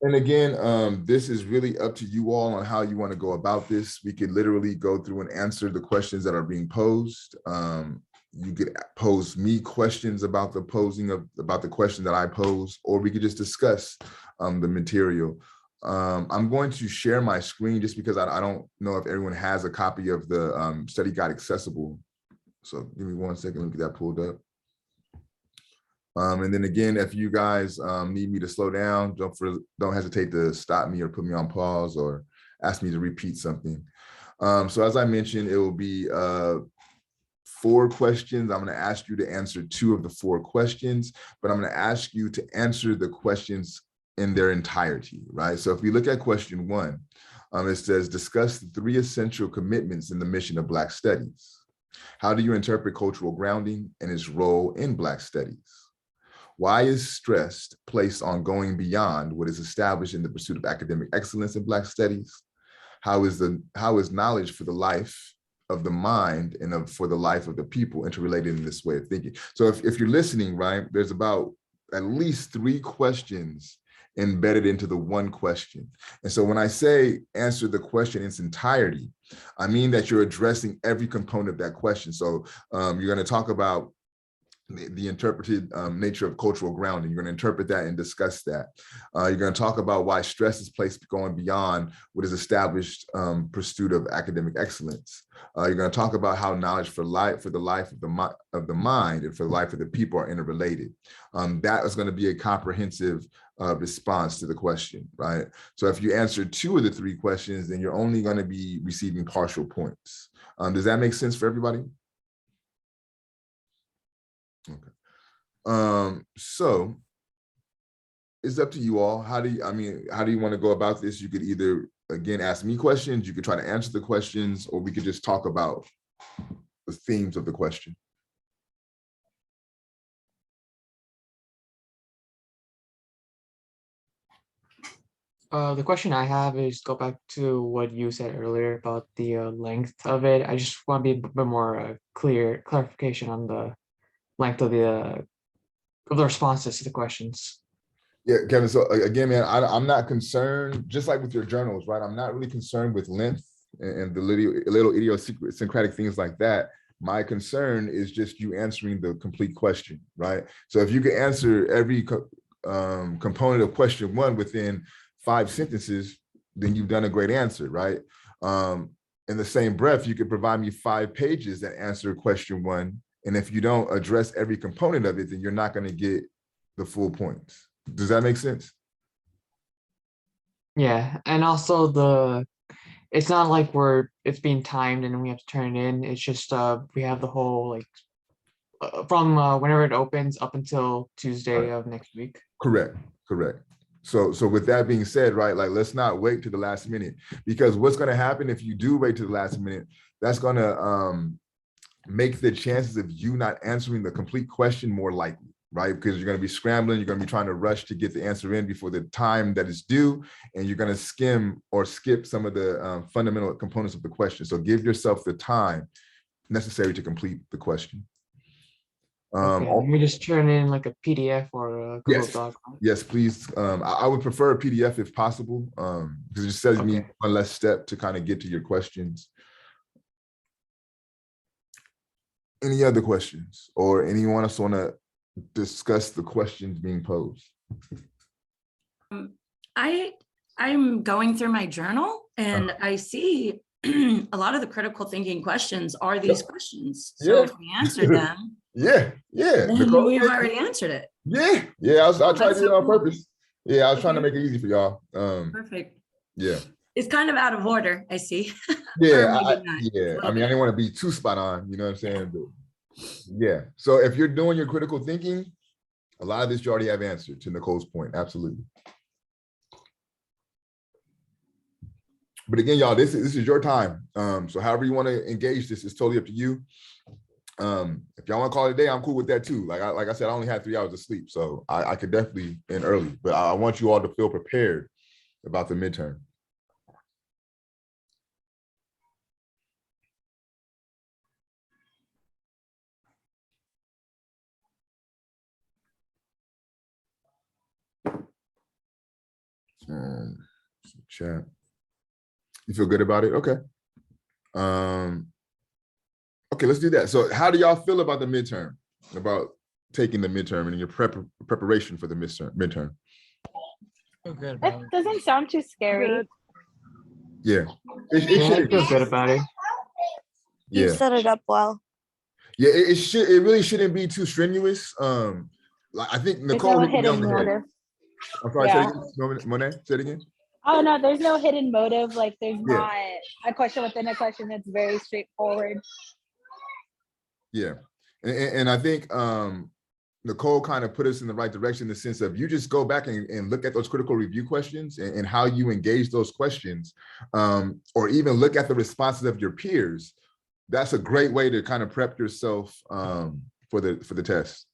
And again, this is really up to you all on how you want to go about this. We could literally go through and answer the questions that are being posed. You could pose me questions about about the question that I pose, or we could just discuss the material. I'm going to share my screen just because I don't know if everyone has a copy of the study guide accessible. So give me 1 second, let me get that pulled up. And then again, if you guys need me to slow down, don't hesitate to stop me or put me on pause or ask me to repeat something. So as I mentioned, it will be 4 questions. I'm going to ask you to answer 2 of the 4 questions, but I'm going to ask you to answer the questions in their entirety, right? So if we look at question 1, it says, discuss the 3 essential commitments in the mission of Black Studies. How do you interpret cultural grounding and its role in Black Studies? Why is stress placed on going beyond what is established in the pursuit of academic excellence in Black Studies? How is knowledge for the life of the mind and for the life of the people interrelated in this way of thinking? So if you're listening, right, there's about at least 3 questions embedded into the 1 question. And so when I say answer the question in its entirety, I mean that you're addressing every component of that question. So you're going to talk about the interpreted nature of cultural grounding. You're going to interpret that and discuss that. You're going to talk about why stress is placed going beyond what is established pursuit of academic excellence. You're going to talk about how knowledge for the life of the mind and for the life of the people are interrelated. That is going to be a comprehensive response to the question, right? So if you answer 2 of the 3 questions, then you're only going to be receiving partial points. Does that make sense for everybody? Okay. So it's up to you all. How do you want to go about this? You could either, again, ask me questions, you could try to answer the questions, or we could just talk about the themes of the question. The question I have is go back to what you said earlier about the length of it. I just want to be a bit more clarification on the length of the responses to the questions. Yeah, Kevin. So again, man, I'm not concerned, just like with your journals, right? I'm not really concerned with length and the little idiosyncratic things like that. My concern is just you answering the complete question, right? So if you can answer every component of question 1 within 5 sentences, then you've done a great answer, right? In the same breath, you could provide me 5 pages that answer question 1. And if you don't address every component of it, then you're not going to get the full points. Does that make sense? Yeah, and also it's not like it's being timed and we have to turn it in. It's just we have the whole from whenever it opens up until Tuesday of next week. Correct. So with that being said, right, like let's not wait to the last minute, because what's going to happen if you do wait to the last minute, that's going to make the chances of you not answering the complete question more likely, right? Because you're going to be scrambling, you're going to be trying to rush to get the answer in before the time that is due, and you're going to skim or skip some of the fundamental components of the question. So give yourself the time necessary to complete the question. Okay, let me just turn in like a PDF or a Google Doc. Yes, please. I would prefer a PDF if possible, because it just saves me 1 less step to kind of get to your questions. Any other questions, or anyone else want to discuss the questions being posed? I'm going through my journal and I see a lot of the critical thinking questions are these questions. So if we answered them, then we've already answered it. I tried to do it on purpose. I was trying to make it easy for y'all. Perfect. Yeah. It's kind of out of order, I see. I didn't want to be too spot on, you know what I'm saying? But so if you're doing your critical thinking, a lot of this you already have answered, to Nicole's point. Absolutely. But again, y'all, this is your time. So however you want to engage this is totally up to you. If y'all want to call it a day, I'm cool with that too. Like I said, I only had 3 hours of sleep, so I could definitely end early, but I want you all to feel prepared about the midterm. All Chat. You feel good about it? Okay. Okay, let's do that. So how do y'all feel about the midterm? About taking the midterm and your preparation for the midterm? Feel good That about it. doesn't sound too scary. Yeah. It Yeah, I shouldn't feel be. good about it. You Yeah. set it up well. Yeah, it really shouldn't be too strenuous. Like I think There's Nicole no hit the nail on hidden the head. motive. I'm sorry, Yeah. say it again. Monet, say it again. Oh no, there's no hidden motive. Like there's Yeah. not a question within a question. It's very straightforward. Yeah. And I think Nicole kind of put us in the right direction in the sense of you just go back and look at those critical review questions and how you engage those questions, or even look at the responses of your peers. That's a great way to kind of prep yourself for the test.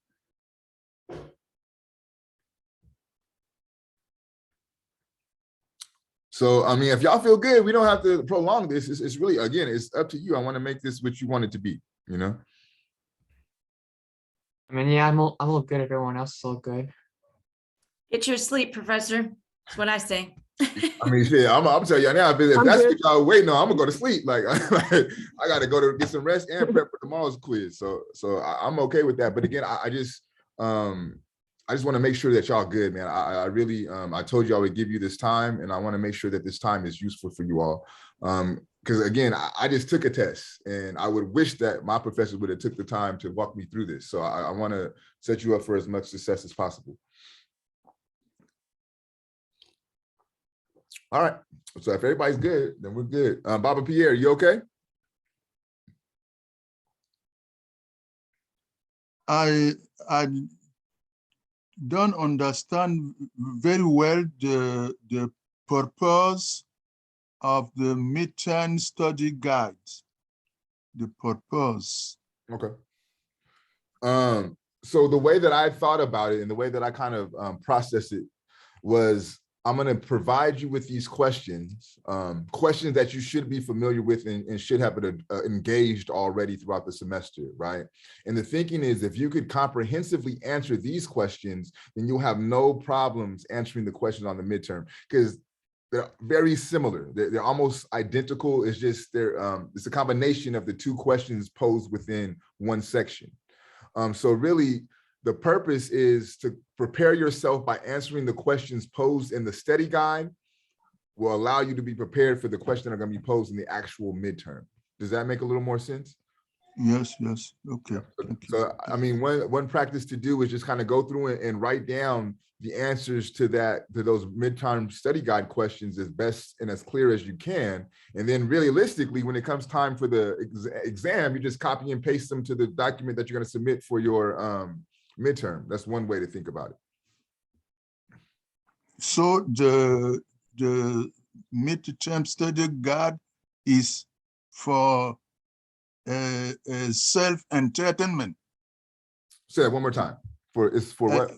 So, I mean, if y'all feel good, we don't have to prolong this. It's really, again, it's up to you. I want to make this what you want it to be, you know? I mean, yeah, I'm all good. Everyone else is all good. Get your sleep, professor. That's what I say. I mean, shit, I'm telling y'all now, if I'm that's good. what y'all waiting on, I'm gonna go to sleep. Like, I got to go to get some rest and prep for tomorrow's quiz. So I'm okay with that. But again, I just want to make sure that y'all good, man. I really, I told you I would give you this time, and I want to make sure that this time is useful for you all. Because again, I just took a test, and I would wish that my professor would have took the time to walk me through this. So I want to set you up for as much success as possible. All right. So if everybody's good, then we're good. Baba Pierre, you okay? I don't understand very well the purpose of the midterm study guide. The purpose. Okay. So the way that I thought about it and the way that I kind of processed it was, I'm going to provide you with these questions, questions that you should be familiar with and should have engaged already throughout the semester, right? And the thinking is, if you could comprehensively answer these questions, then you'll have no problems answering the questions on the midterm, because they're very similar. They're almost identical. It's just it's a combination of the two questions posed within one section. So really, the purpose is to prepare yourself by answering the questions posed in the study guide will allow you to be prepared for the questions that are going to be posed in the actual midterm. Does that make a little more sense? Yes, yes. Okay. So, I mean, one practice to do is just kind of go through and write down the answers to those midterm study guide questions as best and as clear as you can. And then realistically, when it comes time for the exam, you just copy and paste them to the document that you're going to submit for your midterm. That's one way to think about it. So the midterm study guide is for self-entertainment. Say that one more time. It's for what?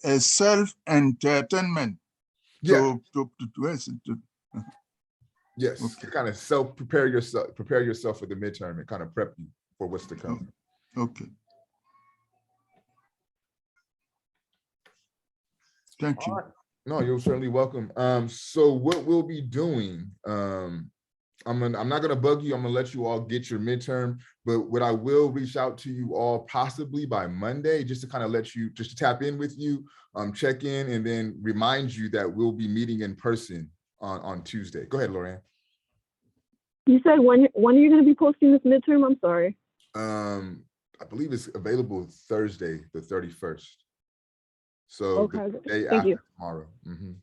A self-entertainment. Yeah. Yes. Okay. To kind of prepare yourself for the midterm and kind of prep you for what's to come. Okay. Thank you. No, you're certainly welcome. So what we'll be doing, I'm not gonna bug you. I'm gonna let you all get your midterm, but what I will reach out to you all possibly by Monday, just to kind of just to tap in with you, check in, and then remind you that we'll be meeting in person on Tuesday. Go ahead, Lorianne. You said when are you going to be posting this midterm? I'm sorry. I believe it's available Thursday, the 31st. So Okay, the day thank after you. tomorrow. And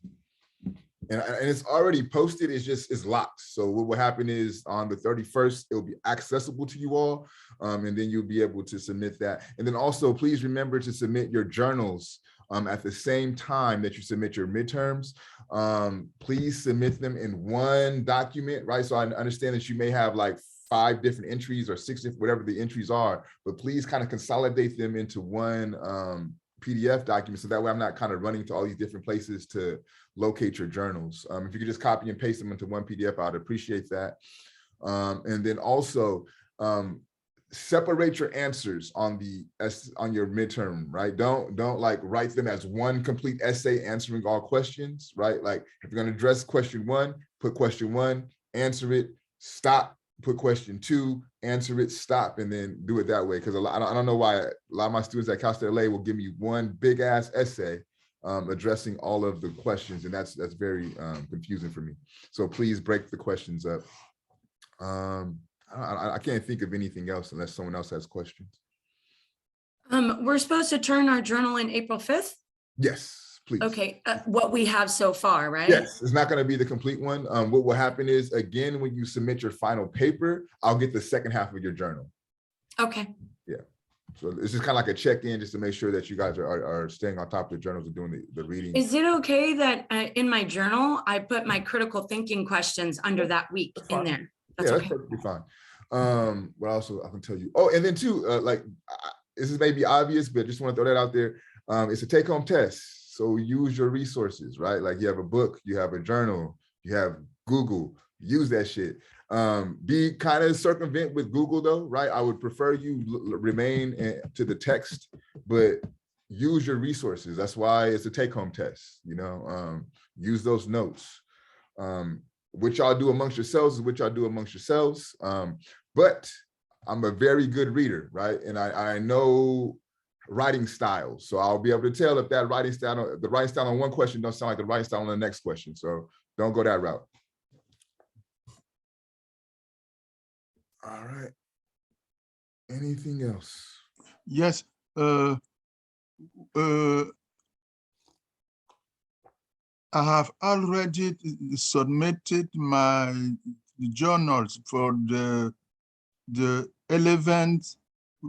it's already posted. It's locked. So what will happen is on the 31st, it'll be accessible to you all. And then you'll be able to submit that. And then also, please remember to submit your journals at the same time that you submit your midterms. Please submit them in one document, right? So I understand that you may have like 5 different entries or 6 different, whatever the entries are, but please kind of consolidate them into one PDF document, so that way I'm not kind of running to all these different places to locate your journals. If you could just copy and paste them into one PDF, I'd appreciate that. And then also, separate your answers on your midterm, right? Don't like write them as one complete essay answering all questions, right? Like if you're going to address question 1, put question 1, answer it, stop, put question 2, answer it, stop, and then do it that way. Because I don't know why a lot of my students at Cal State LA will give me one big ass essay addressing all of the questions, and that's very confusing for me. So please break the questions up. I can't think of anything else unless someone else has questions. We're supposed to turn our journal in April 5th. Yes, please. Okay, what we have so far, right? Yes, it's not going to be the complete one. What will happen is, again, when you submit your final paper, I'll get the second half of your journal. Okay. Yeah. So it's just kind of like a check-in just to make sure that you guys are staying on top of the journals and doing the reading. Is it okay that in my journal, I put my critical thinking questions under that week in there? That's yeah, okay. that's perfectly fine. What else I can tell you? Oh, and then too, this is maybe obvious, but just want to throw that out there. It's a take-home test, so use your resources, right? Like you have a book, you have a journal, you have Google. Use that shit. Be kind of circumvent with Google though, right? I would prefer you remain to the text, but use your resources. That's why it's a take-home test. You know, use those notes. Which y'all do amongst yourselves is what y'all do amongst yourselves. But I'm a very good reader, right? And I know writing styles. So I'll be able to tell if that the writing style on one question don't sound like the writing style on the next question. So don't go that route. All right. Anything else? Yes. I have already submitted my journals for the 11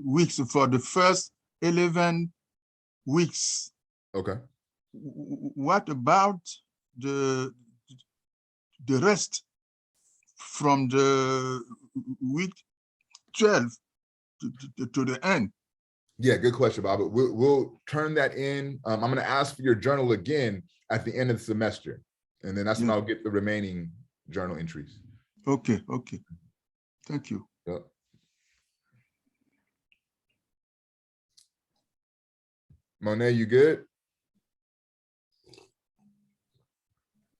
weeks, for the first 11 weeks. Okay. What about the rest from the week 12 to the end? Yeah, good question, Bob. We'll turn that in. I'm going to ask for your journal again at the end of the semester, and then that's when I'll get the remaining journal entries. Okay, okay. Thank you. Yep. Monet, you good?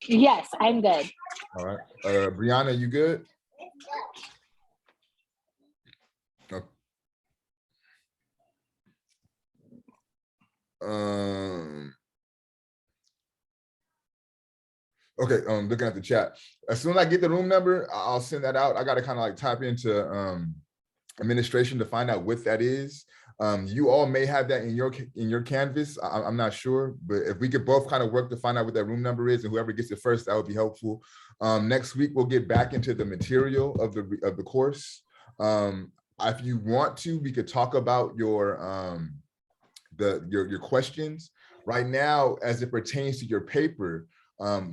Yes, I'm good. All right. Brianna, you good? Okay. Okay, looking at the chat. As soon as I get the room number, I'll send that out. I got to kind of like tap into administration to find out what that is. You all may have that in your Canvas. I'm not sure, but if we could both kind of work to find out what that room number is, and whoever gets it first, that would be helpful. Next week we'll get back into the material of the course. If you want to, we could talk about your questions right now as it pertains to your paper.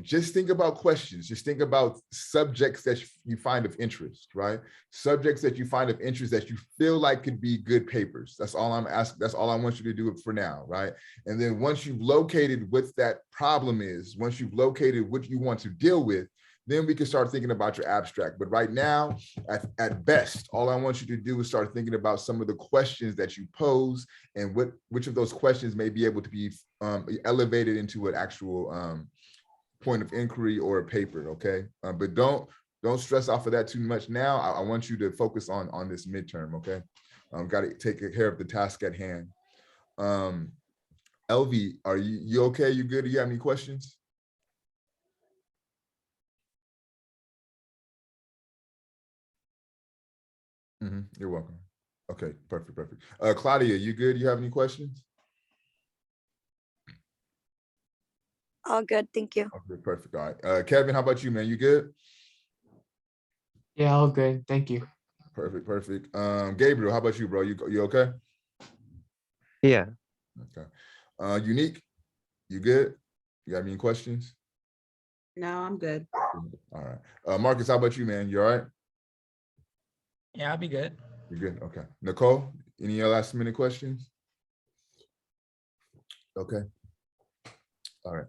Just think about questions. Just think about subjects that you find of interest, right? Subjects that you find of interest that you feel like could be good papers. That's all I'm asking. That's all I want you to do for now, right? And then once you've located what that problem is, once you've located what you want to deal with, then we can start thinking about your abstract. But right now, at best, all I want you to do is start thinking about some of the questions that you pose and which of those questions may be able to be elevated into an actual point of inquiry or a paper, okay? But don't stress off of that too much now. I want you to focus on this midterm, okay? Got to take care of the task at hand. LV, are you okay? You good? Do you have any questions? You're welcome. Okay, perfect. Claudia, you good? You have any questions? All good, thank you. Okay, perfect. All right. Kevin, how about you, man? You good? Yeah, all good. Thank you. Perfect. Gabriel, how about you, bro? You okay? Yeah. Okay. Unique, you good? You got any questions? No, I'm good. All right. Marcus, how about you, man? You all right? Yeah, I'll be good. You good? Okay. Nicole, any last minute questions? Okay. All right.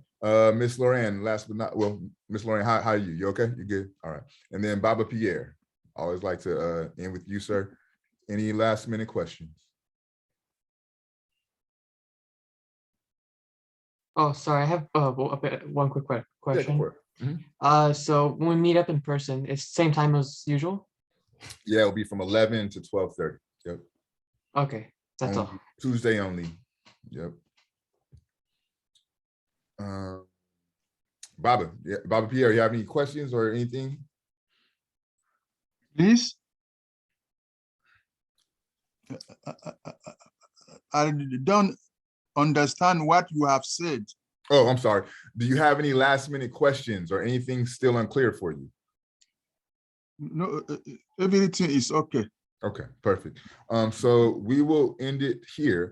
Miss Lorraine, last but not, well, Miss Lorraine, how are you? You okay? You good? All right. And then Baba Pierre, I always like to end with you, sir. Any last minute questions? Oh, sorry, I have one quick Yeah, go question. for it. Mhm. So when we meet up in person, it's same time as usual? Yeah, it'll be from 11 to 12:30. Yep. Okay, that's all. Only Tuesday only. Yep. Baba, yeah, Baba Pierre, you have any questions or anything? Please? I don't understand what you have said. Oh, I'm sorry. Do you have any last minute questions or anything still unclear for you? No, everything is okay. Okay, perfect. So we will end it here.